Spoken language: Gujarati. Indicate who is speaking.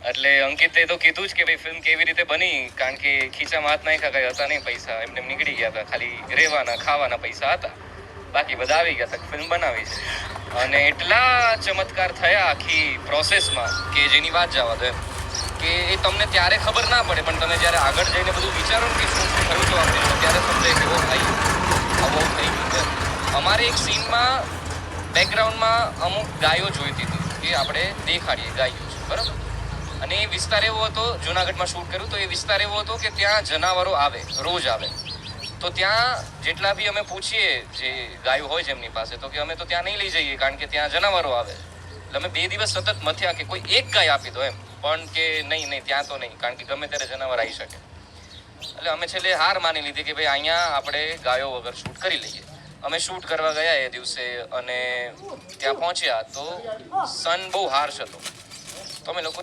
Speaker 1: એટલે અંકિતે તો કીધું જ કે ભાઈ ફિલ્મ કેવી રીતે બની, કારણ કે ખીચામાં હાથ નાખ્યા કઈ હતા નહીં પૈસા, એમને નીકળી ગયા હતા, ખાલી રહેવાના ખાવાના પૈસા હતા, બાકી બધા આવી ગયા હતા. ફિલ્મ બનાવી છે અને એટલા ચમત્કાર થયા આખી પ્રોસેસમાં કે જેની વાત જવા દો, કે એ તમને ત્યારે ખબર ના પડે, પણ તમે જ્યારે આગળ જઈને બધું વિચારો ને કે શું શું થયું હતું આપણે, ત્યારે સમજાય કે ઓ ભાઈ આવું થઈ ગયું. અમારે એક સીનમાં બેકગ્રાઉન્ડમાં અમુક ગાયો જોઈતી હતી કે આપણે દેખાડીએ ગાયો છે, બરાબર. અને એ વિસ્તાર એવો હતો, જુનાગઢમાં શૂટ કર્યું તો એ વિસ્તાર એવો હતો કે ત્યાં જનાવરો આવે, રોજ આવે. તો ત્યાં જેટલા બી અમે પૂછીએ જે ગાયો હોય છે એમની પાસે, તો કે અમે તો ત્યાં નહીં લઈ જઈએ કારણ કે ત્યાં જનાવરો આવે. એટલે અમે 2 દિવસ સતત મથ્યા કે કોઈ એક ગાય આપી દો એમ, પણ કે નહીં ત્યાં તો નહીં, કારણ કે ગમે ત્યારે જનાવર આવી શકે. એટલે અમે છેલ્લે હાર માની લીધી કે ભાઈ અહીંયા આપણે ગાયો વગર શૂટ કરી લઈએ. અમે શૂટ કરવા ગયા એ દિવસે અને ત્યાં પહોંચ્યા તો સન બહુ હાર્શ હતો. તો અમે લોકો